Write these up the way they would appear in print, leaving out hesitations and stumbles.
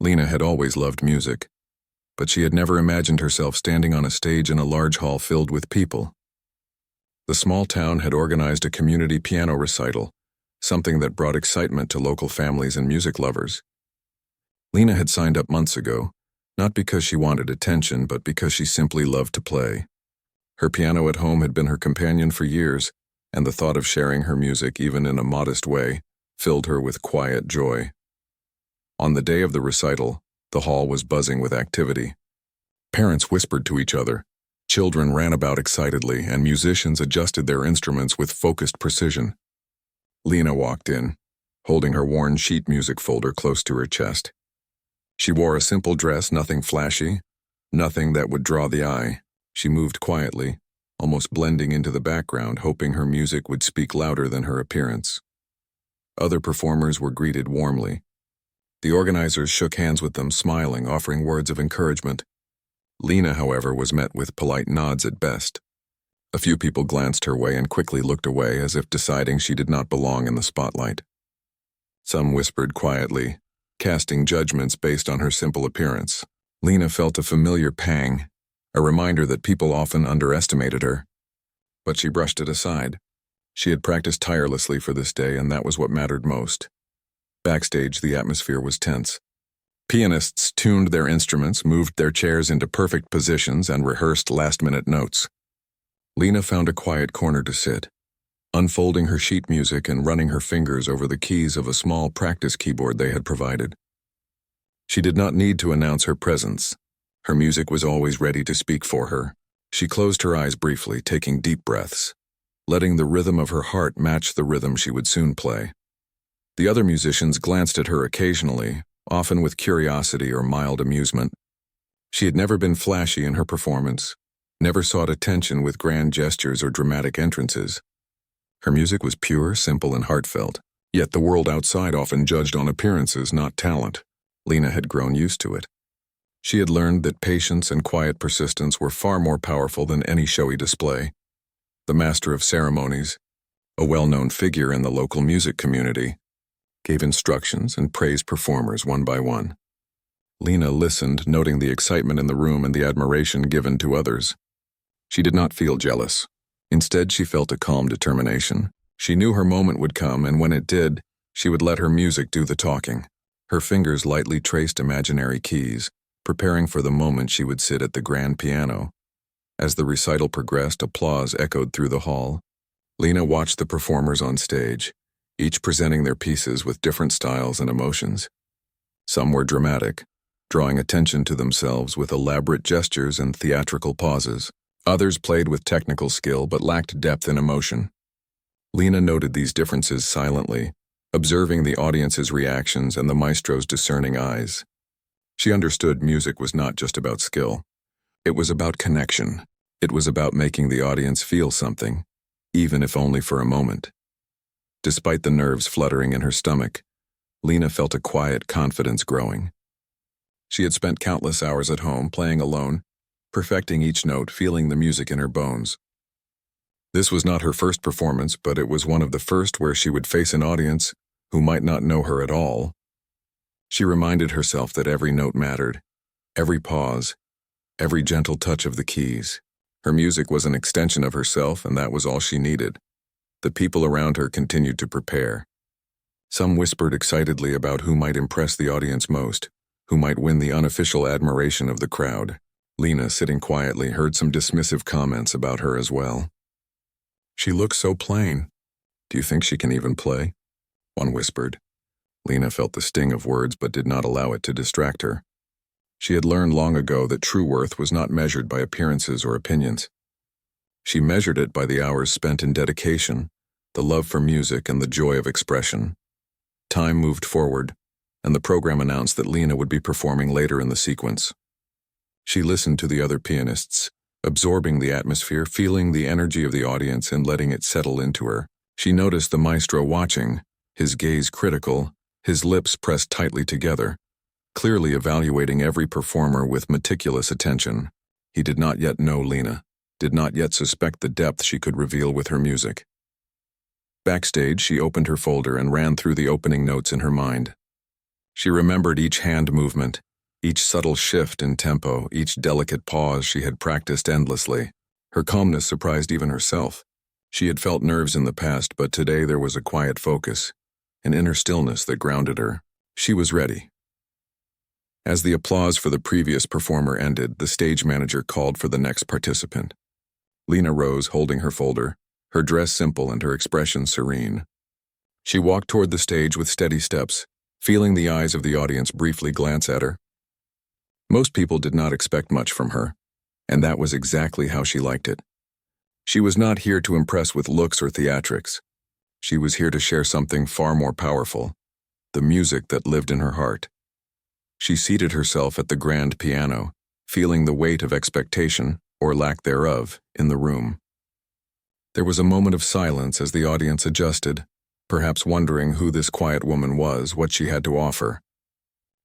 Lena had always loved music, but she had never imagined herself standing on a stage in a large hall filled with people. The small town had organized a community piano recital, something that brought excitement to local families and music lovers. Lena had signed up months ago, not because she wanted attention, but because she simply loved to play. Her piano at home had been her companion for years, and the thought of sharing her music, even in a modest way, filled her with quiet joy. On the day of the recital, the hall was buzzing with activity. Parents whispered to each other, children ran about excitedly, and musicians adjusted their instruments with focused precision. Lena walked in, holding her worn sheet music folder close to her chest. She wore a simple dress, nothing flashy, nothing that would draw the eye. She moved quietly, almost blending into the background, hoping her music would speak louder than her appearance. Other performers were greeted warmly. The organizers shook hands with them, smiling, offering words of encouragement. Lena, however, was met with polite nods at best. A few people glanced her way and quickly looked away, as if deciding she did not belong in the spotlight. Some whispered quietly, casting judgments based on her simple appearance. Lena felt a familiar pang, a reminder that people often underestimated her. But she brushed it aside. She had practiced tirelessly for this day, and that was what mattered most. Backstage, the atmosphere was tense. Pianists tuned their instruments, moved their chairs into perfect positions, and rehearsed last-minute notes. Lena found a quiet corner to sit, unfolding her sheet music and running her fingers over the keys of a small practice keyboard they had provided. She did not need to announce her presence. Her music was always ready to speak for her. She closed her eyes briefly, taking deep breaths, letting the rhythm of her heart match the rhythm she would soon play. The other musicians glanced at her occasionally, often with curiosity or mild amusement. She had never been flashy in her performance, never sought attention with grand gestures or dramatic entrances. Her music was pure, simple, and heartfelt, yet the world outside often judged on appearances, not talent. Lena had grown used to it. She had learned that patience and quiet persistence were far more powerful than any showy display. The master of ceremonies, a well-known figure in the local music community, gave instructions and praised performers one by one. Lena listened, noting the excitement in the room and the admiration given to others. She did not feel jealous. Instead, she felt a calm determination. She knew her moment would come, and when it did, she would let her music do the talking. Her fingers lightly traced imaginary keys, preparing for the moment she would sit at the grand piano. As the recital progressed, applause echoed through the hall. Lena watched the performers on stage, each presenting their pieces with different styles and emotions. Some were dramatic, drawing attention to themselves with elaborate gestures and theatrical pauses. Others played with technical skill but lacked depth and emotion. Lena noted these differences silently, observing the audience's reactions and the maestro's discerning eyes. She understood music was not just about skill. It was about connection. It was about making the audience feel something, even if only for a moment. Despite the nerves fluttering in her stomach, Lena felt a quiet confidence growing. She had spent countless hours at home, playing alone, perfecting each note, feeling the music in her bones. This was not her first performance, but it was one of the first where she would face an audience who might not know her at all. She reminded herself that every note mattered, every pause, every gentle touch of the keys. Her music was an extension of herself, and that was all she needed. The people around her continued to prepare. Some whispered excitedly about who might impress the audience most, who might win the unofficial admiration of the crowd. Lena, sitting quietly, heard some dismissive comments about her as well. "She looks so plain. Do you think she can even play?" one whispered. Lena felt the sting of words but did not allow it to distract her. She had learned long ago that true worth was not measured by appearances or opinions. She measured it by the hours spent in dedication, the love for music, and the joy of expression. Time moved forward, and the program announced that Lena would be performing later in the sequence. She listened to the other pianists, absorbing the atmosphere, feeling the energy of the audience and letting it settle into her. She noticed the maestro watching, his gaze critical, his lips pressed tightly together, clearly evaluating every performer with meticulous attention. He did not yet know Lena, did not yet suspect the depth she could reveal with her music. Backstage, she opened her folder and ran through the opening notes in her mind. She remembered each hand movement, each subtle shift in tempo, each delicate pause she had practiced endlessly. Her calmness surprised even herself. She had felt nerves in the past, but today there was a quiet focus, an inner stillness that grounded her. She was ready. As the applause for the previous performer ended, the stage manager called for the next participant. Lena rose, holding her folder, her dress simple and her expression serene. She walked toward the stage with steady steps, feeling the eyes of the audience briefly glance at her. Most people did not expect much from her, and that was exactly how she liked it. She was not here to impress with looks or theatrics. She was here to share something far more powerful, the music that lived in her heart. She seated herself at the grand piano, feeling the weight of expectation, or lack thereof, in the room. There was a moment of silence as the audience adjusted, perhaps wondering who this quiet woman was, what she had to offer.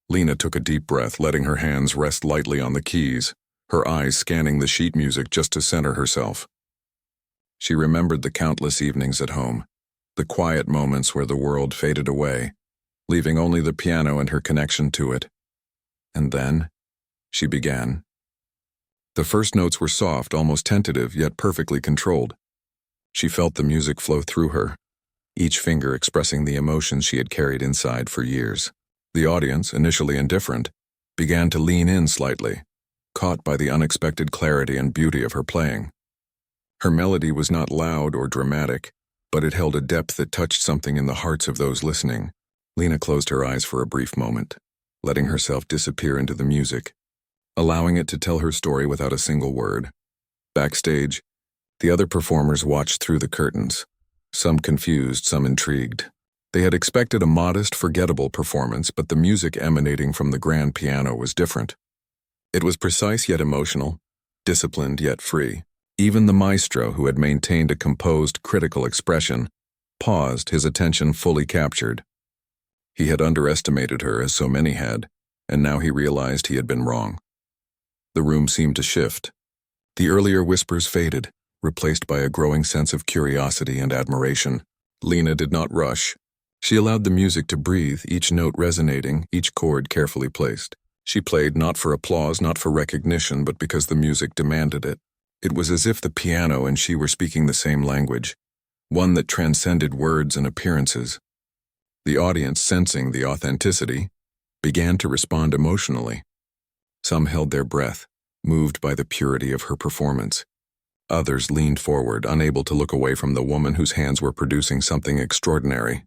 Lena took a deep breath, letting her hands rest lightly on the keys, her eyes scanning the sheet music just to center herself. She remembered the countless evenings at home, the quiet moments where the world faded away, leaving only the piano and her connection to it. And then, she began. The first notes were soft, almost tentative, yet perfectly controlled. She felt the music flow through her, each finger expressing the emotions she had carried inside for years. The audience, initially indifferent, began to lean in slightly, caught by the unexpected clarity and beauty of her playing. Her melody was not loud or dramatic, but it held a depth that touched something in the hearts of those listening. Lena closed her eyes for a brief moment, letting herself disappear into the music, allowing it to tell her story without a single word. Backstage, the other performers watched through the curtains, some confused, some intrigued. They had expected a modest, forgettable performance, but the music emanating from the grand piano was different. It was precise yet emotional, disciplined yet free. Even the maestro, who had maintained a composed, critical expression, paused, his attention fully captured. He had underestimated her, as so many had, and now he realized he had been wrong. The room seemed to shift. The earlier whispers faded, replaced by a growing sense of curiosity and admiration. Lena did not rush. She allowed the music to breathe, each note resonating, each chord carefully placed. She played not for applause, not for recognition, but because the music demanded it. It was as if the piano and she were speaking the same language, one that transcended words and appearances. The audience, sensing the authenticity, began to respond emotionally. Some held their breath, moved by the purity of her performance. Others leaned forward, unable to look away from the woman whose hands were producing something extraordinary.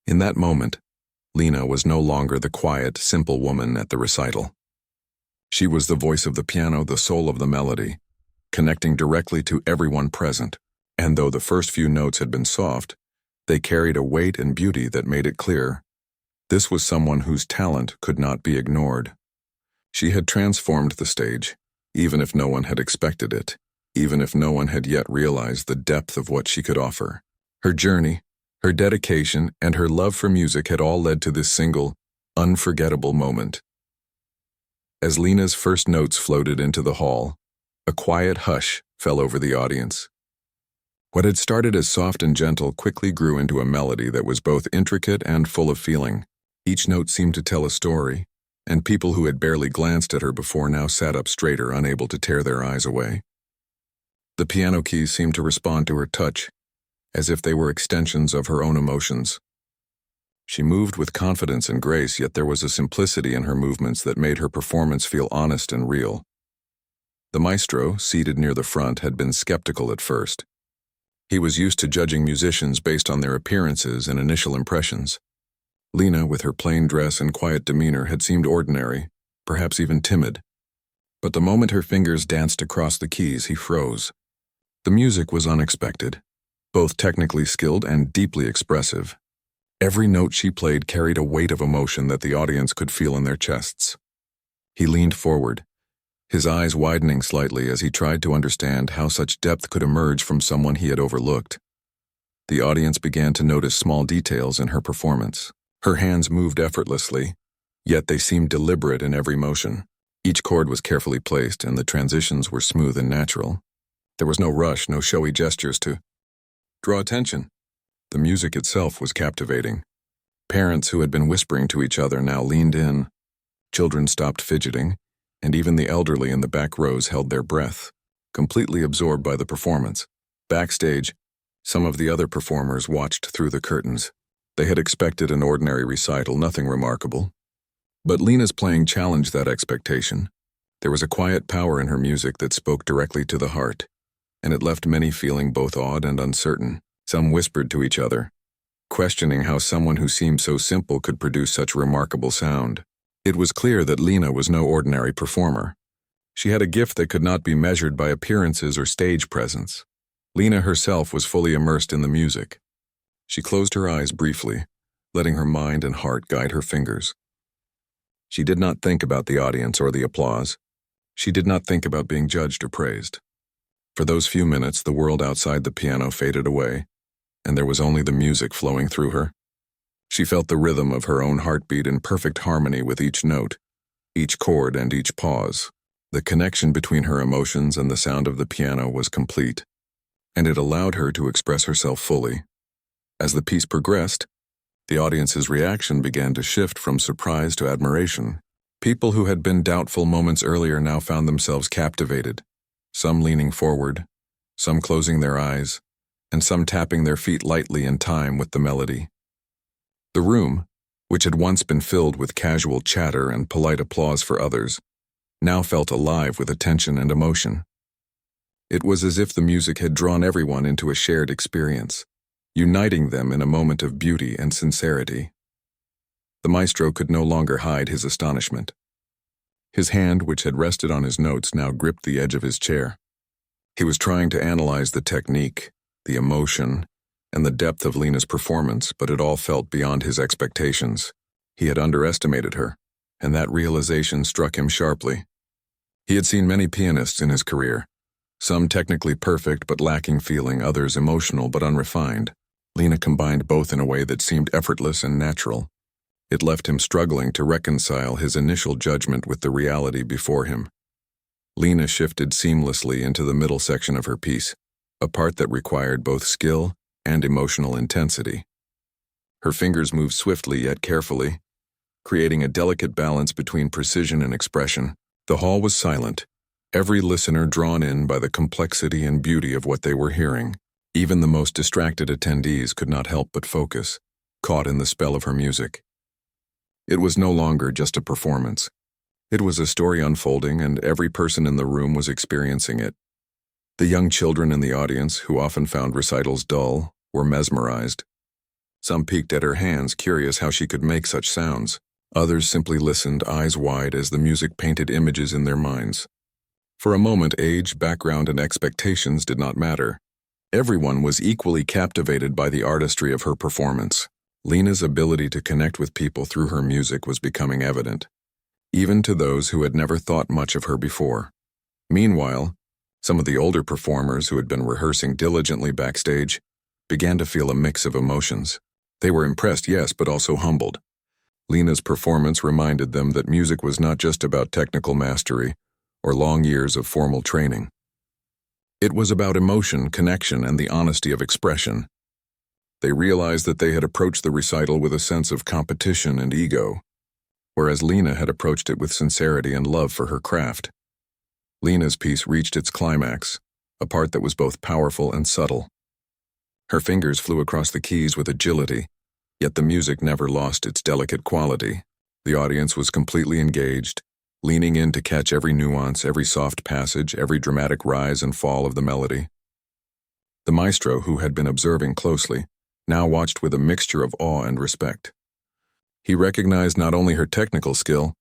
In that moment, Lena was no longer the quiet, simple woman at the recital. She was the voice of the piano, the soul of the melody, connecting directly to everyone present, and though the first few notes had been soft, they carried a weight and beauty that made it clear. This was someone whose talent could not be ignored. She had transformed the stage, even if no one had expected it, even if no one had yet realized the depth of what she could offer. Her journey, her dedication, and her love for music had all led to this single, unforgettable moment. As Lena's first notes floated into the hall, a quiet hush fell over the audience. What had started as soft and gentle quickly grew into a melody that was both intricate and full of feeling. Each note seemed to tell a story, and people who had barely glanced at her before now sat up straighter, unable to tear their eyes away. The piano keys seemed to respond to her touch, as if they were extensions of her own emotions. She moved with confidence and grace, yet there was a simplicity in her movements that made her performance feel honest and real. The maestro, seated near the front, had been skeptical at first. He was used to judging musicians based on their appearances and initial impressions. Lena, with her plain dress and quiet demeanor, had seemed ordinary, perhaps even timid. But the moment her fingers danced across the keys, he froze. The music was unexpected, both technically skilled and deeply expressive. Every note she played carried a weight of emotion that the audience could feel in their chests. He leaned forward, his eyes widening slightly as he tried to understand how such depth could emerge from someone he had overlooked. The audience began to notice small details in her performance. Her hands moved effortlessly, yet they seemed deliberate in every motion. Each chord was carefully placed, and the transitions were smooth and natural. There was no rush, no showy gestures to draw attention. The music itself was captivating, Parents who had been whispering to each other now leaned in. Children stopped fidgeting, and even the elderly in the back rows held their breath, completely absorbed by the performance. Backstage, some of the other performers watched through the curtains. They had expected an ordinary recital, nothing remarkable. But Lena's playing challenged that expectation. There was a quiet power in her music that spoke directly to the heart, and it left many feeling both awed and uncertain. Some whispered to each other, questioning how someone who seemed so simple could produce such remarkable sound. It was clear that Lena was no ordinary performer. She had a gift that could not be measured by appearances or stage presence. Lena herself was fully immersed in the music. She closed her eyes briefly, letting her mind and heart guide her fingers. She did not think about the audience or the applause. She did not think about being judged or praised. For those few minutes, the world outside the piano faded away, and there was only the music flowing through her. She felt the rhythm of her own heartbeat in perfect harmony with each note, each chord, and each pause. The connection between her emotions and the sound of the piano was complete, and it allowed her to express herself fully. As the piece progressed, the audience's reaction began to shift from surprise to admiration. People who had been doubtful moments earlier now found themselves captivated, some leaning forward, some closing their eyes, and some tapping their feet lightly in time with the melody. The room, which had once been filled with casual chatter and polite applause for others, now felt alive with attention and emotion. It was as if the music had drawn everyone into a shared experience, uniting them in a moment of beauty and sincerity. The maestro could no longer hide his astonishment. His hand, which had rested on his notes, now gripped the edge of his chair. He was trying to analyze the technique, the emotion, and the depth of Lena's performance, but it all felt beyond his expectations. He had underestimated her, and that realization struck him sharply. He had seen many pianists in his career, some technically perfect but lacking feeling, others emotional but unrefined. Lena combined both in a way that seemed effortless and natural. It left him struggling to reconcile his initial judgment with the reality before him. Lena shifted seamlessly into the middle section of her piece, a part that required both skill and emotional intensity. Her fingers moved swiftly yet carefully, creating a delicate balance between precision and expression. The hall was silent, every listener drawn in by the complexity and beauty of what they were hearing. Even the most distracted attendees could not help but focus, caught in the spell of her music. It was no longer just a performance. It was a story unfolding, and every person in the room was experiencing it. The young children in the audience, who often found recitals dull, were mesmerized. Some peeked at her hands, curious how she could make such sounds. Others simply listened, eyes wide, as the music painted images in their minds. For a moment, age, background, and expectations did not matter. Everyone was equally captivated by the artistry of her performance. Lena's ability to connect with people through her music was becoming evident, even to those who had never thought much of her before. Meanwhile, some of the older performers who had been rehearsing diligently backstage began to feel a mix of emotions. They were impressed, yes, but also humbled. Lena's performance reminded them that music was not just about technical mastery or long years of formal training. It was about emotion, connection, and the honesty of expression. They realized that they had approached the recital with a sense of competition and ego, whereas Lena had approached it with sincerity and love for her craft. Lena's piece reached its climax, a part that was both powerful and subtle. Her fingers flew across the keys with agility, yet the music never lost its delicate quality. The audience was completely engaged, leaning in to catch every nuance, every soft passage, every dramatic rise and fall of the melody. The maestro, who had been observing closely, now watched with a mixture of awe and respect. He recognized not only her technical skill,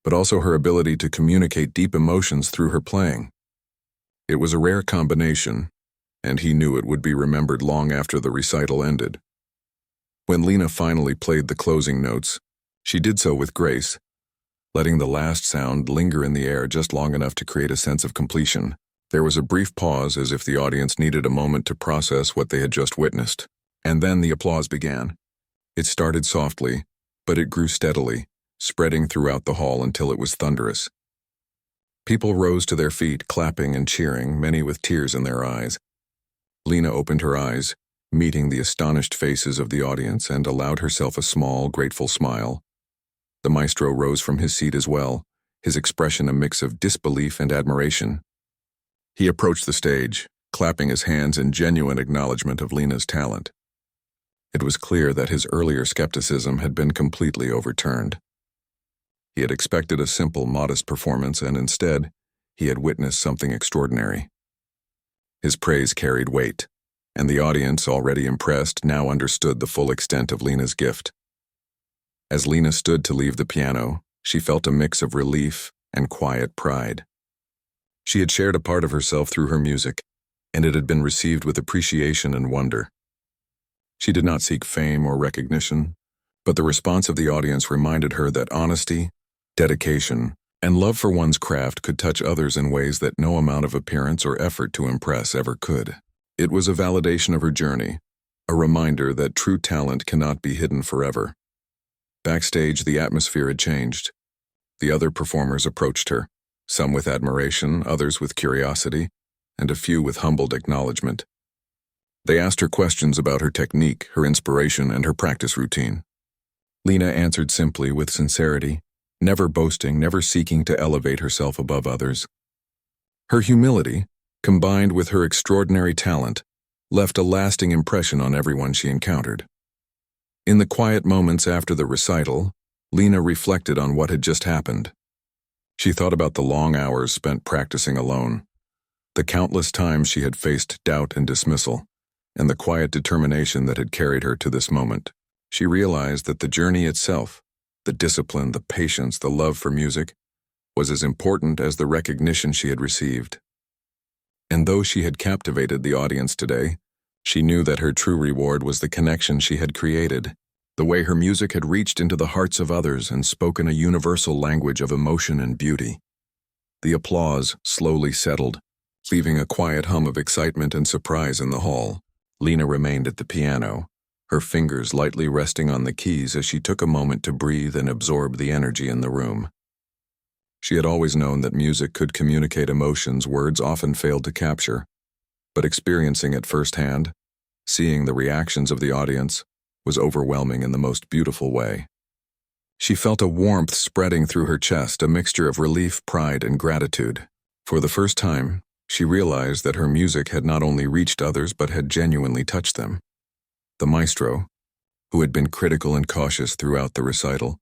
but also her ability to communicate deep emotions through her playing. It was a rare combination, and he knew it would be remembered long after the recital ended. When Lena finally played the closing notes, she did so with grace, letting the last sound linger in the air just long enough to create a sense of completion. There was a brief pause, as if the audience needed a moment to process what they had just witnessed. And then the applause began. It started softly, but it grew steadily, spreading throughout the hall until it was thunderous. People rose to their feet, clapping and cheering, many with tears in their eyes. Lena opened her eyes, meeting the astonished faces of the audience, and allowed herself a small, grateful smile. The maestro rose from his seat as well, his expression a mix of disbelief and admiration. He approached the stage, clapping his hands in genuine acknowledgement of Lena's talent. It was clear that his earlier skepticism had been completely overturned. He had expected a simple, modest performance, and instead, he had witnessed something extraordinary. His praise carried weight, and the audience, already impressed, now understood the full extent of Lena's gift. As Lena stood to leave the piano, she felt a mix of relief and quiet pride. She had shared a part of herself through her music, and it had been received with appreciation and wonder. She did not seek fame or recognition, but the response of the audience reminded her that honesty, dedication, and love for one's craft could touch others in ways that no amount of appearance or effort to impress ever could. It was a validation of her journey, a reminder that true talent cannot be hidden forever. Backstage, the atmosphere had changed. The other performers approached her, some with admiration, others with curiosity, and a few with humbled acknowledgement. They asked her questions about her technique, her inspiration, and her practice routine. Lena answered simply with sincerity, never boasting, never seeking to elevate herself above others. Her humility, combined with her extraordinary talent, left a lasting impression on everyone she encountered. In the quiet moments after the recital, Lena reflected on what had just happened. She thought about the long hours spent practicing alone, the countless times she had faced doubt and dismissal, and the quiet determination that had carried her to this moment. She realized that the journey itself, the discipline, the patience, the love for music, was as important as the recognition she had received. And though she had captivated the audience today, she knew that her true reward was the connection she had created, the way her music had reached into the hearts of others and spoken a universal language of emotion and beauty. The applause slowly settled, leaving a quiet hum of excitement and surprise in the hall. Lena remained at the piano, her fingers lightly resting on the keys as she took a moment to breathe and absorb the energy in the room. She had always known that music could communicate emotions words often failed to capture, but experiencing it firsthand, seeing the reactions of the audience, was overwhelming in the most beautiful way. She felt a warmth spreading through her chest, a mixture of relief, pride, and gratitude. For the first time, she realized that her music had not only reached others but had genuinely touched them. The maestro, who had been critical and cautious throughout the recital,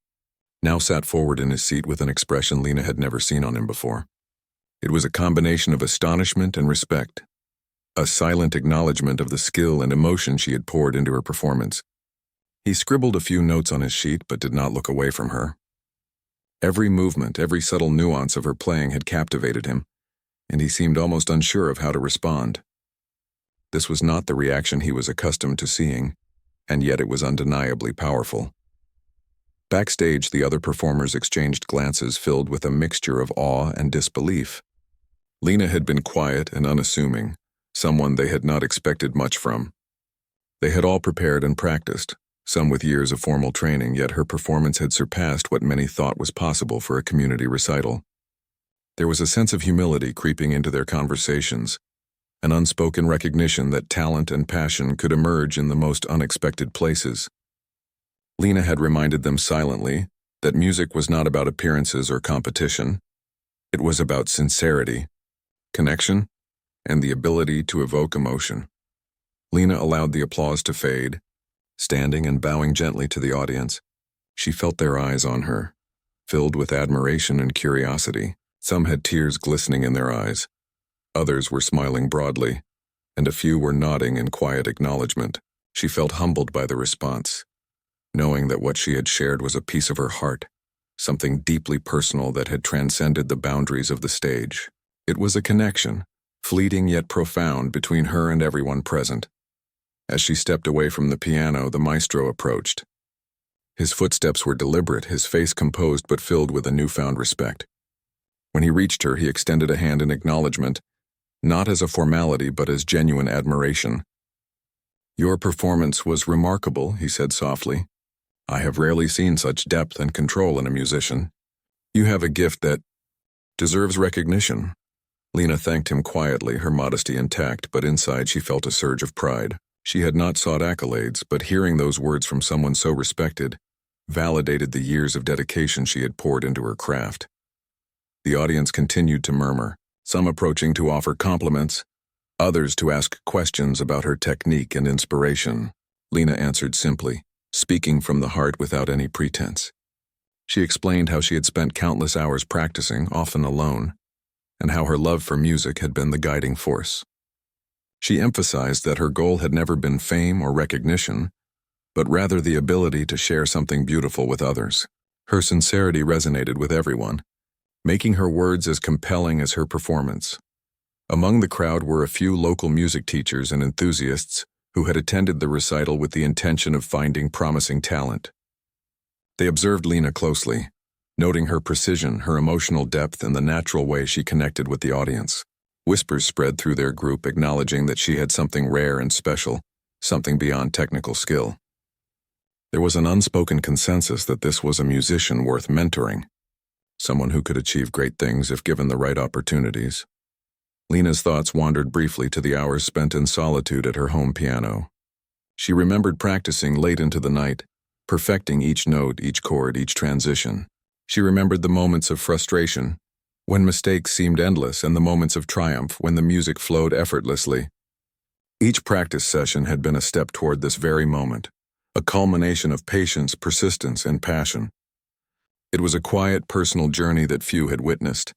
now sat forward in his seat with an expression Lena had never seen on him before. It was a combination of astonishment and respect, a silent acknowledgement of the skill and emotion she had poured into her performance. He scribbled a few notes on his sheet but did not look away from her. Every movement, every subtle nuance of her playing had captivated him, and he seemed almost unsure of how to respond. This was not the reaction he was accustomed to seeing, and yet it was undeniably powerful. Backstage, the other performers exchanged glances filled with a mixture of awe and disbelief. Lena had been quiet and unassuming, someone they had not expected much from. They had all prepared and practiced, some with years of formal training, yet her performance had surpassed what many thought was possible for a community recital. There was a sense of humility creeping into their conversations, an unspoken recognition that talent and passion could emerge in the most unexpected places. Lena had reminded them silently that music was not about appearances or competition. It was about sincerity, connection, and the ability to evoke emotion. Lena allowed the applause to fade, standing and bowing gently to the audience. She felt their eyes on her, filled with admiration and curiosity. Some had tears glistening in their eyes. Others were smiling broadly, and a few were nodding in quiet acknowledgement. She felt humbled by the response, knowing that what she had shared was a piece of her heart, something deeply personal that had transcended the boundaries of the stage. It was a connection, fleeting yet profound, between her and everyone present. As she stepped away from the piano, the maestro approached. His footsteps were deliberate, his face composed but filled with a newfound respect. When he reached her, he extended a hand in acknowledgement, not as a formality but as genuine admiration. "Your performance was remarkable," he said softly. "I have rarely seen such depth and control in a musician. You have a gift that deserves recognition." Lena thanked him quietly, her modesty intact, but inside she felt a surge of pride. She had not sought accolades, but hearing those words from someone so respected validated the years of dedication she had poured into her craft. The audience continued to murmur, some approaching to offer compliments, others to ask questions about her technique and inspiration. Lena answered simply, speaking from the heart without any pretense. She explained how she had spent countless hours practicing, often alone, and how her love for music had been the guiding force. She emphasized that her goal had never been fame or recognition, but rather the ability to share something beautiful with others. Her sincerity resonated with everyone, making her words as compelling as her performance. Among the crowd were a few local music teachers and enthusiasts who had attended the recital with the intention of finding promising talent. They observed Lena closely, noting her precision, her emotional depth, and the natural way she connected with the audience. Whispers spread through their group acknowledging that she had something rare and special, something beyond technical skill. There was an unspoken consensus that this was a musician worth mentoring, someone who could achieve great things if given the right opportunities. Lena's thoughts wandered briefly to the hours spent in solitude at her home piano. She remembered practicing late into the night, perfecting each note, each chord, each transition. She remembered the moments of frustration, when mistakes seemed endless, and the moments of triumph when the music flowed effortlessly. Each practice session had been a step toward this very moment, a culmination of patience, persistence, and passion. It was a quiet, personal journey that few had witnessed,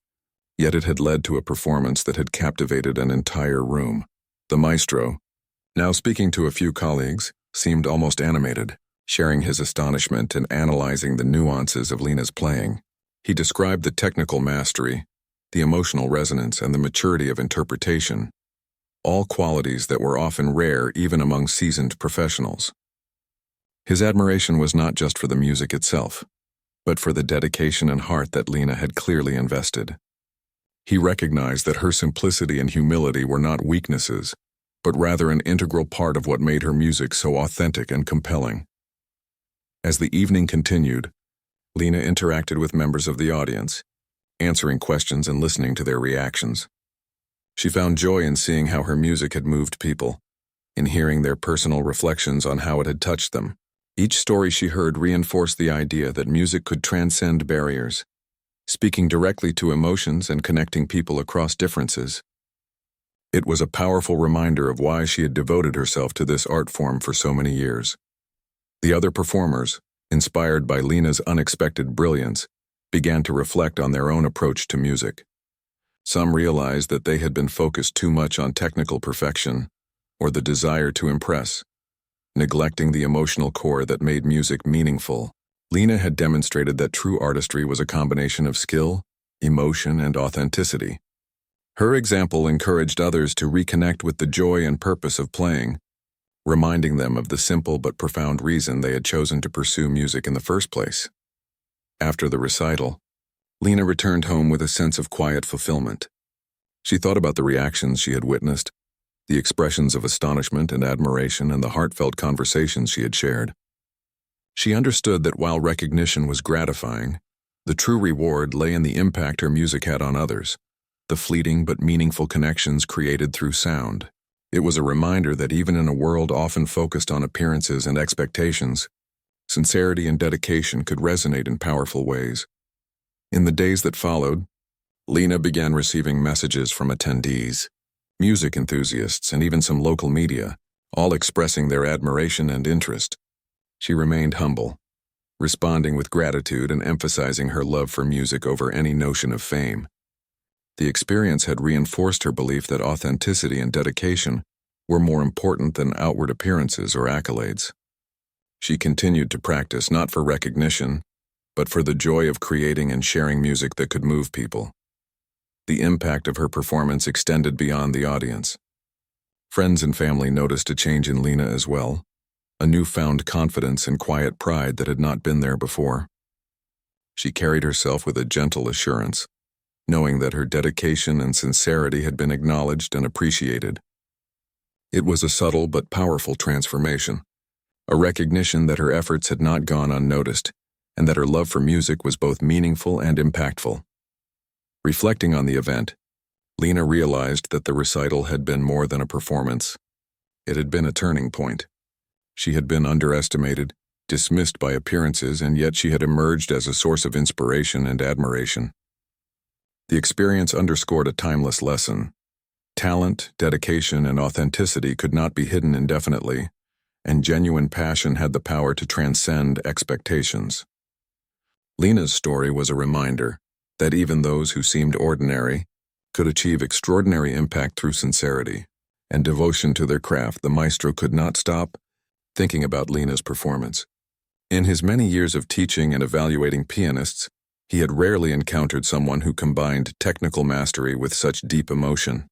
yet it had led to a performance that had captivated an entire room. The maestro, now speaking to a few colleagues, seemed almost animated, sharing his astonishment and analyzing the nuances of Lena's playing. He described the technical mastery, the emotional resonance, and the maturity of interpretation, all qualities that were often rare even among seasoned professionals. His admiration was not just for the music itself, but for the dedication and heart that Lena had clearly invested. He recognized that her simplicity and humility were not weaknesses, but rather an integral part of what made her music so authentic and compelling. As the evening continued, Lena interacted with members of the audience, answering questions and listening to their reactions. She found joy in seeing how her music had moved people, in hearing their personal reflections on how it had touched them. Each story she heard reinforced the idea that music could transcend barriers, speaking directly to emotions and connecting people across differences. It was a powerful reminder of why she had devoted herself to this art form for so many years. The other performers, inspired by Lena's unexpected brilliance, began to reflect on their own approach to music. Some realized that they had been focused too much on technical perfection or the desire to impress, neglecting the emotional core that made music meaningful. Lena had demonstrated that true artistry was a combination of skill, emotion, and authenticity. Her example encouraged others to reconnect with the joy and purpose of playing, reminding them of the simple but profound reason they had chosen to pursue music in the first place. After the recital, Lena returned home with a sense of quiet fulfillment. She thought about the reactions she had witnessed, the expressions of astonishment and admiration, and the heartfelt conversations she had shared. She understood that while recognition was gratifying, the true reward lay in the impact her music had on others, the fleeting but meaningful connections created through sound. It was a reminder that even in a world often focused on appearances and expectations, sincerity and dedication could resonate in powerful ways. In the days that followed, Lena began receiving messages from attendees, music enthusiasts, and even some local media, all expressing their admiration and interest. She remained humble, responding with gratitude and emphasizing her love for music over any notion of fame. The experience had reinforced her belief that authenticity and dedication were more important than outward appearances or accolades. She continued to practice not for recognition, but for the joy of creating and sharing music that could move people. The impact of her performance extended beyond the audience. Friends and family noticed a change in Lena as well, a newfound confidence and quiet pride that had not been there before. She carried herself with a gentle assurance, knowing that her dedication and sincerity had been acknowledged and appreciated. It was a subtle but powerful transformation, a recognition that her efforts had not gone unnoticed, and that her love for music was both meaningful and impactful. Reflecting on the event, Lena realized that the recital had been more than a performance. It had been a turning point. She had been underestimated, dismissed by appearances, and yet she had emerged as a source of inspiration and admiration. The experience underscored a timeless lesson. Talent, dedication, and authenticity could not be hidden indefinitely, and genuine passion had the power to transcend expectations. Lena's story was a reminder that even those who seemed ordinary could achieve extraordinary impact through sincerity and devotion to their craft. The maestro could not stop thinking about Lena's performance. In his many years of teaching and evaluating pianists, he had rarely encountered someone who combined technical mastery with such deep emotion.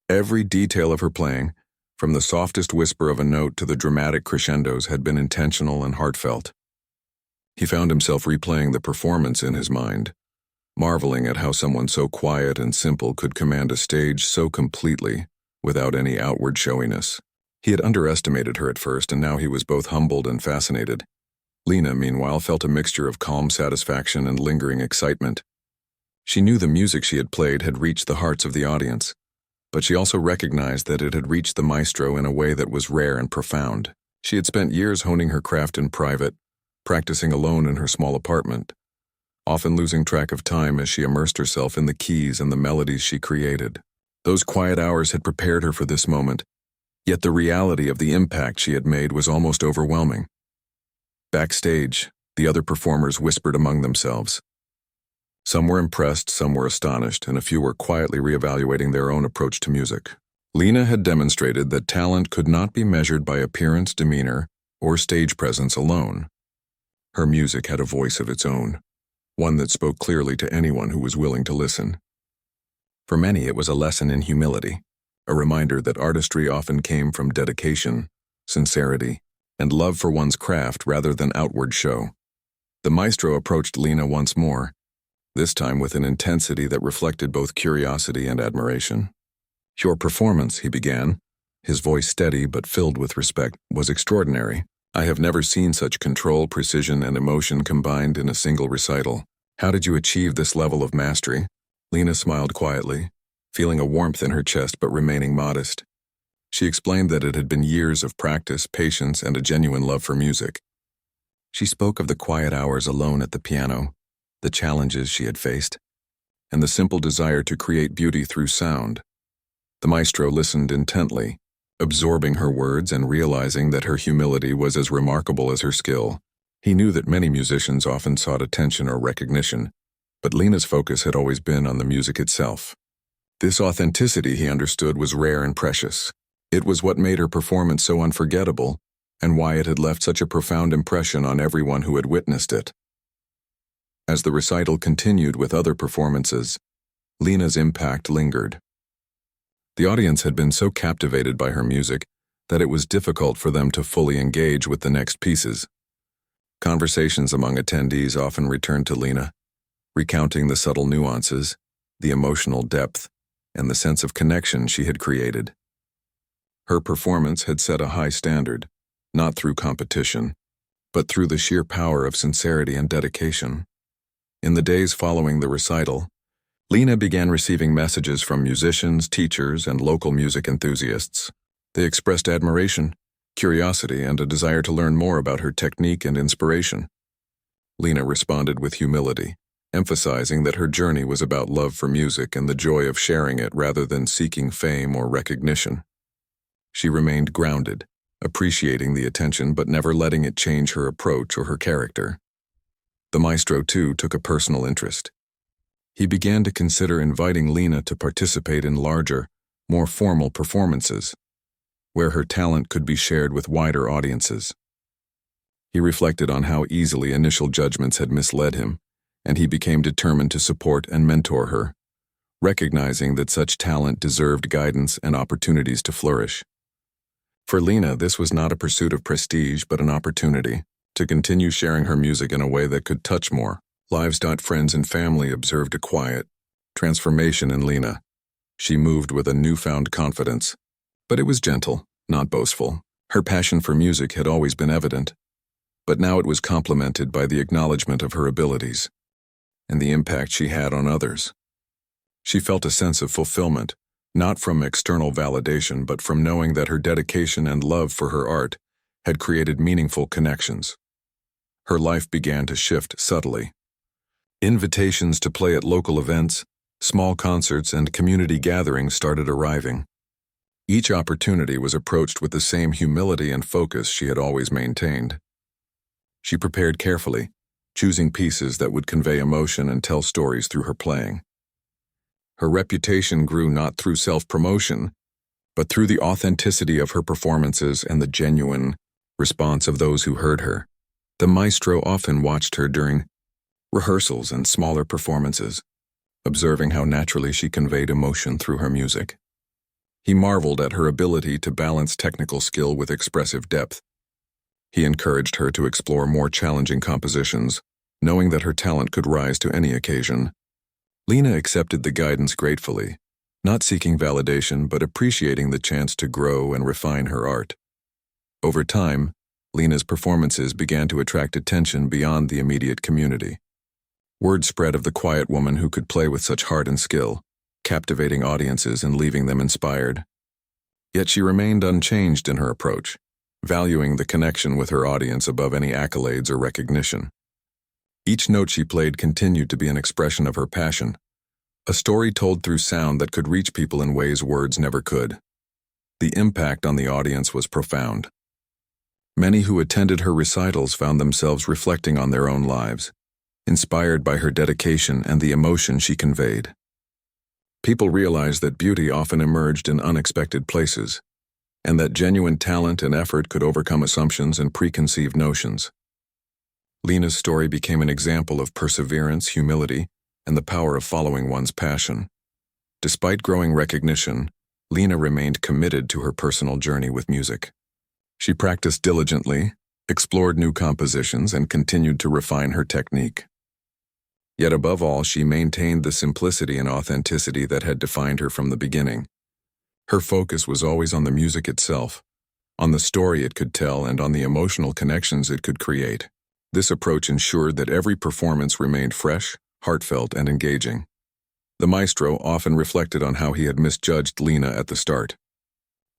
Every detail of her playing, from the softest whisper of a note to the dramatic crescendos, had been intentional and heartfelt. He found himself replaying the performance in his mind, marveling at how someone so quiet and simple could command a stage so completely without any outward showiness. He had underestimated her at first, and now he was both humbled and fascinated. Lena, meanwhile, felt a mixture of calm satisfaction and lingering excitement. She knew the music she had played had reached the hearts of the audience, but she also recognized that it had reached the maestro in a way that was rare and profound. She had spent years honing her craft in private, practicing alone in her small apartment, often losing track of time as she immersed herself in the keys and the melodies she created. Those quiet hours had prepared her for this moment, yet the reality of the impact she had made was almost overwhelming. Backstage, the other performers whispered among themselves. Some were impressed, some were astonished, and a few were quietly reevaluating their own approach to music. Lena had demonstrated that talent could not be measured by appearance, demeanor, or stage presence alone. Her music had a voice of its own, one that spoke clearly to anyone who was willing to listen. For many, it was a lesson in humility, a reminder that artistry often came from dedication, sincerity, and love for one's craft rather than outward show. The maestro approached Lena once more, this time with an intensity that reflected both curiosity and admiration. "Your performance," he began, his voice steady but filled with respect, "was extraordinary. I have never seen such control, precision, and emotion combined in a single recital. How did you achieve this level of mastery?" Lena smiled quietly, feeling a warmth in her chest but remaining modest. She explained that it had been years of practice, patience, and a genuine love for music. She spoke of the quiet hours alone at the piano, the challenges she had faced, and the simple desire to create beauty through sound. The maestro listened intently, absorbing her words and realizing that her humility was as remarkable as her skill. He knew that many musicians often sought attention or recognition, but Lena's focus had always been on the music itself. This authenticity, he understood, was rare and precious. It was what made her performance so unforgettable, and why it had left such a profound impression on everyone who had witnessed it. As the recital continued with other performances, Lena's impact lingered. The audience had been so captivated by her music that it was difficult for them to fully engage with the next pieces. Conversations among attendees often returned to Lena, recounting the subtle nuances, the emotional depth, and the sense of connection she had created. Her performance had set a high standard, not through competition, but through the sheer power of sincerity and dedication. In the days following the recital, Lena began receiving messages from musicians, teachers, and local music enthusiasts. They expressed admiration, curiosity, and a desire to learn more about her technique and inspiration. Lena responded with humility, emphasizing that her journey was about love for music and the joy of sharing it rather than seeking fame or recognition. She remained grounded, appreciating the attention but never letting it change her approach or her character. The maestro, too, took a personal interest. He began to consider inviting Lena to participate in larger, more formal performances, where her talent could be shared with wider audiences. He reflected on how easily initial judgments had misled him, and he became determined to support and mentor her, recognizing that such talent deserved guidance and opportunities to flourish. For Lena, this was not a pursuit of prestige but an opportunity to continue sharing her music in a way that could touch more lives. Friends and family observed a quiet transformation in Lena. She moved with a newfound confidence, but it was gentle, not boastful. Her passion for music had always been evident, but now it was complemented by the acknowledgement of her abilities and the impact she had on others. She felt a sense of fulfillment, not from external validation but from knowing that her dedication and love for her art had created meaningful connections. Her life began to shift subtly. Invitations to play at local events, small concerts, and community gatherings started arriving. Each opportunity was approached with the same humility and focus she had always maintained. She prepared carefully, choosing pieces that would convey emotion and tell stories through her playing. Her reputation grew not through self-promotion, but through the authenticity of her performances and the genuine response of those who heard her. The maestro often watched her during rehearsals and smaller performances, observing how naturally she conveyed emotion through her music. He marveled at her ability to balance technical skill with expressive depth. He encouraged her to explore more challenging compositions, knowing that her talent could rise to any occasion. Lena accepted the guidance gratefully, not seeking validation but appreciating the chance to grow and refine her art. Over time, Lena's performances began to attract attention beyond the immediate community. Word spread of the quiet woman who could play with such heart and skill, captivating audiences and leaving them inspired. Yet she remained unchanged in her approach, valuing the connection with her audience above any accolades or recognition. Each note she played continued to be an expression of her passion, a story told through sound that could reach people in ways words never could. The impact on the audience was profound. Many who attended her recitals found themselves reflecting on their own lives, inspired by her dedication and the emotion she conveyed. People realized that beauty often emerged in unexpected places, and that genuine talent and effort could overcome assumptions and preconceived notions. Lena's story became an example of perseverance, humility, and the power of following one's passion. Despite growing recognition, Lena remained committed to her personal journey with music. She practiced diligently, explored new compositions, and continued to refine her technique. Yet above all, she maintained the simplicity and authenticity that had defined her from the beginning. Her focus was always on the music itself, on the story it could tell, and on the emotional connections it could create. This approach ensured that every performance remained fresh, heartfelt, and engaging. The maestro often reflected on how he had misjudged Lena at the start.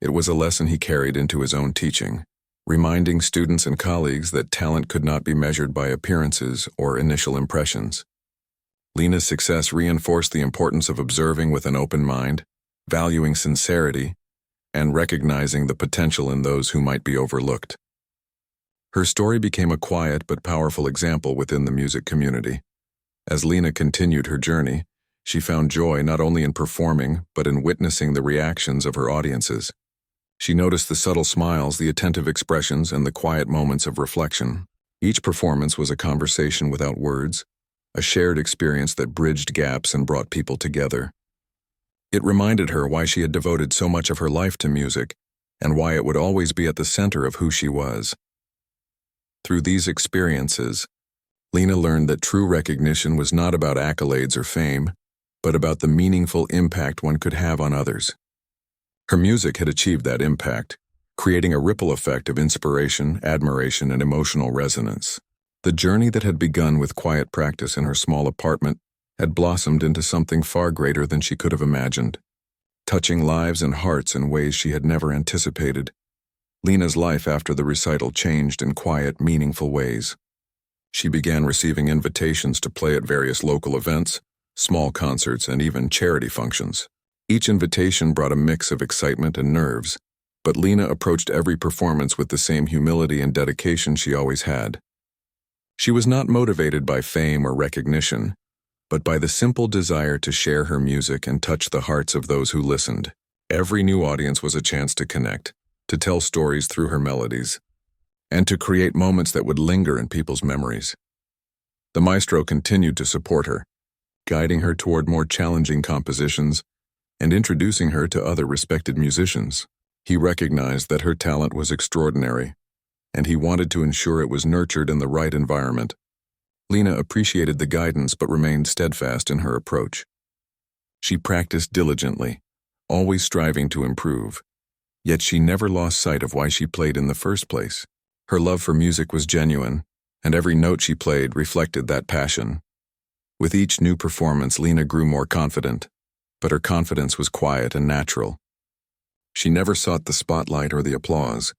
It was a lesson he carried into his own teaching, reminding students and colleagues that talent could not be measured by appearances or initial impressions. Lena's success reinforced the importance of observing with an open mind, valuing sincerity, and recognizing the potential in those who might be overlooked. Her story became a quiet but powerful example within the music community. As Lena continued her journey, she found joy not only in performing but in witnessing the reactions of her audiences. She noticed the subtle smiles, the attentive expressions, and the quiet moments of reflection. Each performance was a conversation without words, a shared experience that bridged gaps and brought people together. It reminded her why she had devoted so much of her life to music and why it would always be at the center of who she was. Through these experiences, Lena learned that true recognition was not about accolades or fame, but about the meaningful impact one could have on others. Her music had achieved that impact, creating a ripple effect of inspiration, admiration, and emotional resonance. The journey that had begun with quiet practice in her small apartment had blossomed into something far greater than she could have imagined, touching lives and hearts in ways she had never anticipated. Lena's life after the recital changed in quiet, meaningful ways. She began receiving invitations to play at various local events, small concerts, and even charity functions. Each invitation brought a mix of excitement and nerves, but Lena approached every performance with the same humility and dedication she always had. She was not motivated by fame or recognition, but by the simple desire to share her music and touch the hearts of those who listened. Every new audience was a chance to connect, to tell stories through her melodies, and to create moments that would linger in people's memories. The maestro continued to support her, guiding her toward more challenging compositions and introducing her to other respected musicians. He recognized that her talent was extraordinary, and he wanted to ensure it was nurtured in the right environment. Lena appreciated the guidance but remained steadfast in her approach. She practiced diligently, always striving to improve, yet she never lost sight of why she played in the first place. Her love for music was genuine, and every note she played reflected that passion. With each new performance, Lena grew more confident, but her confidence was quiet and natural. She never sought the spotlight or the applause.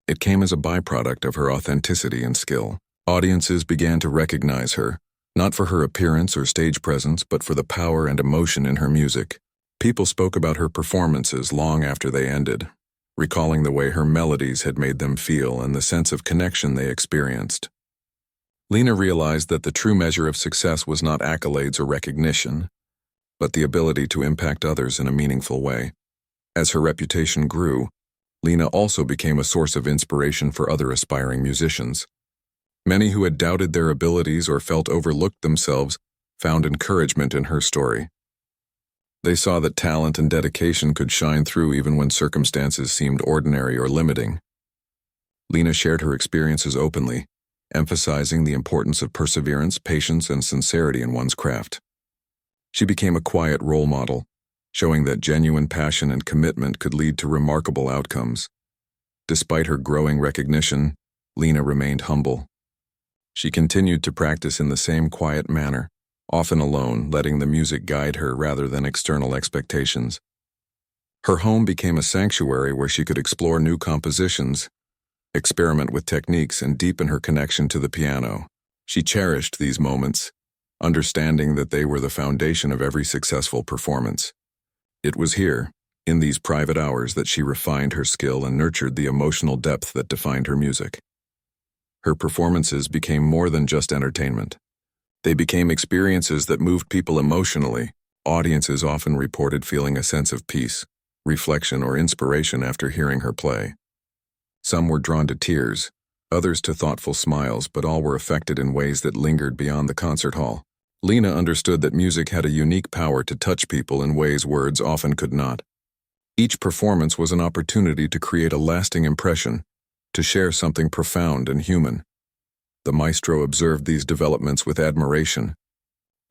It came as a byproduct of her authenticity and skill. Audiences began to recognize her, not for her appearance or stage presence, but for the power and emotion in her music. People spoke about her performances long after they ended, recalling the way her melodies had made them feel and the sense of connection they experienced. Lena realized that the true measure of success was not accolades or recognition, but the ability to impact others in a meaningful way. As her reputation grew, Lena also became a source of inspiration for other aspiring musicians. Many who had doubted their abilities or felt overlooked themselves found encouragement in her story. They saw that talent and dedication could shine through even when circumstances seemed ordinary or limiting. Lena shared her experiences openly, emphasizing the importance of perseverance, patience, and sincerity in one's craft. She became a quiet role model, showing that genuine passion and commitment could lead to remarkable outcomes. Despite her growing recognition, Lena remained humble. She continued to practice in the same quiet manner, often alone, letting the music guide her rather than external expectations. Her home became a sanctuary where she could explore new compositions, experiment with techniques, and deepen her connection to the piano. She cherished these moments, understanding that they were the foundation of every successful performance. It was here, in these private hours, that she refined her skill and nurtured the emotional depth that defined her music. Her performances became more than just entertainment. They became experiences that moved people emotionally. Audiences often reported feeling a sense of peace, reflection, or inspiration after hearing her play. Some were drawn to tears, others to thoughtful smiles, but all were affected in ways that lingered beyond the concert hall. Lena understood that music had a unique power to touch people in ways words often could not. Each performance was an opportunity to create a lasting impression, to share something profound and human. The maestro observed these developments with admiration.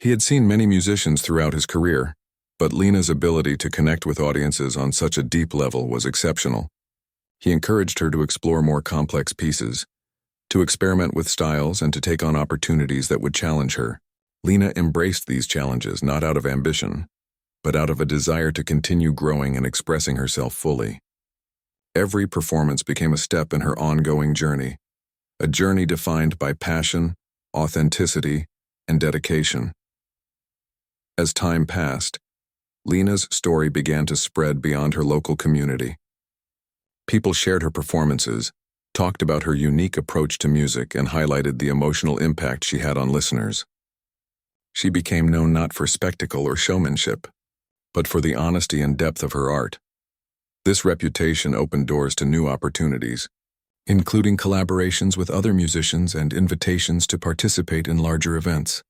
He had seen many musicians throughout his career, but Lena's ability to connect with audiences on such a deep level was exceptional. He encouraged her to explore more complex pieces, to experiment with styles, and to take on opportunities that would challenge her. Lena embraced these challenges not out of ambition, but out of a desire to continue growing and expressing herself fully. Every performance became a step in her ongoing journey, a journey defined by passion, authenticity, and dedication. As time passed, Lena's story began to spread beyond her local community. People shared her performances, talked about her unique approach to music, and highlighted the emotional impact she had on listeners. She became known not for spectacle or showmanship, but for the honesty and depth of her art. This reputation opened doors to new opportunities, including collaborations with other musicians and invitations to participate in larger events.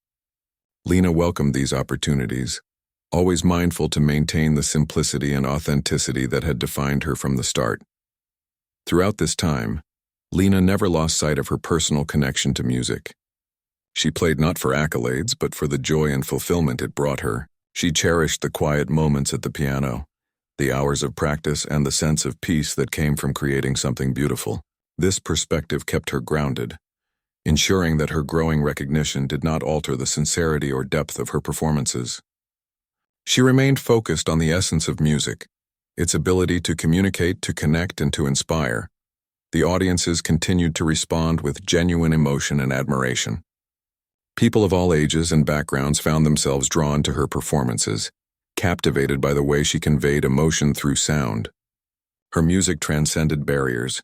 Lena welcomed these opportunities, always mindful to maintain the simplicity and authenticity that had defined her from the start. Throughout this time, Lena never lost sight of her personal connection to music. She played not for accolades, but for the joy and fulfillment it brought her. She cherished the quiet moments at the piano, the hours of practice, and the sense of peace that came from creating something beautiful. This perspective kept her grounded, ensuring that her growing recognition did not alter the sincerity or depth of her performances. She remained focused on the essence of music, its ability to communicate, to connect, and to inspire. The audiences continued to respond with genuine emotion and admiration. People of all ages and backgrounds found themselves drawn to her performances, captivated by the way she conveyed emotion through sound. Her music transcended barriers,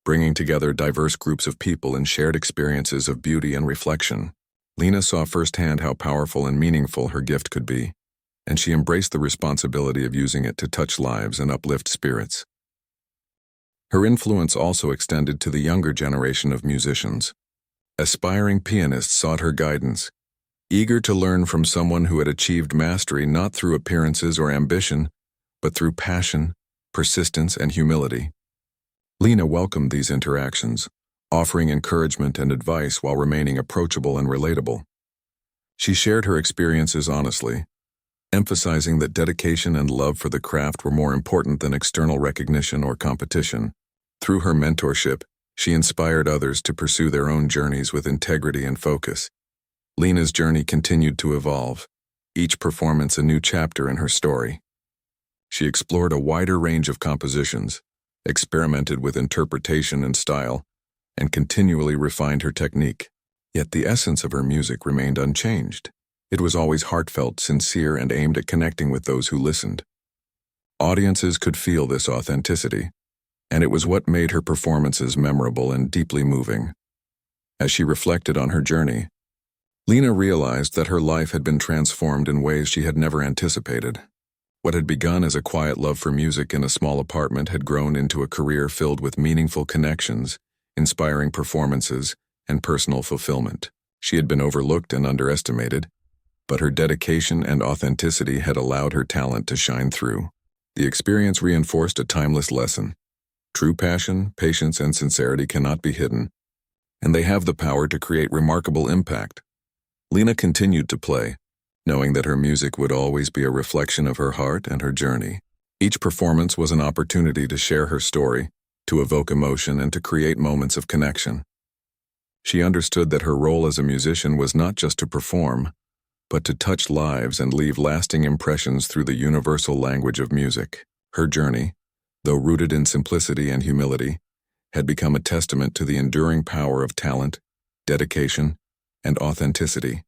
bringing together diverse groups of people in shared experiences of beauty and reflection. Lena saw firsthand how powerful and meaningful her gift could be, and she embraced the responsibility of using it to touch lives and uplift spirits. Her influence also extended to the younger generation of musicians. Aspiring pianists sought her guidance, eager to learn from someone who had achieved mastery not through appearances or ambition, but through passion, persistence, and humility. Lena welcomed these interactions, offering encouragement and advice while remaining approachable and relatable. She shared her experiences honestly, emphasizing that dedication and love for the craft were more important than external recognition or competition. Through her mentorship, she inspired others to pursue their own journeys with integrity and focus. Lena's journey continued to evolve, each performance a new chapter in her story. She explored a wider range of compositions, experimented with interpretation and style, and continually refined her technique. Yet the essence of her music remained unchanged. It was always heartfelt, sincere, and aimed at connecting with those who listened. Audiences could feel this authenticity, and it was what made her performances memorable and deeply moving. As she reflected on her journey, Lena realized that her life had been transformed in ways she had never anticipated. What had begun as a quiet love for music in a small apartment had grown into a career filled with meaningful connections, inspiring performances, and personal fulfillment. She had been overlooked and underestimated, but her dedication and authenticity had allowed her talent to shine through. The experience reinforced a timeless lesson. True passion, patience, and sincerity cannot be hidden, and they have the power to create remarkable impact. Lena continued to play, knowing that her music would always be a reflection of her heart and her journey. Each performance was an opportunity to share her story, to evoke emotion, and to create moments of connection. She understood that her role as a musician was not just to perform, but to touch lives and leave lasting impressions through the universal language of music. Her journey, though rooted in simplicity and humility, had become a testament to the enduring power of talent, dedication, and authenticity.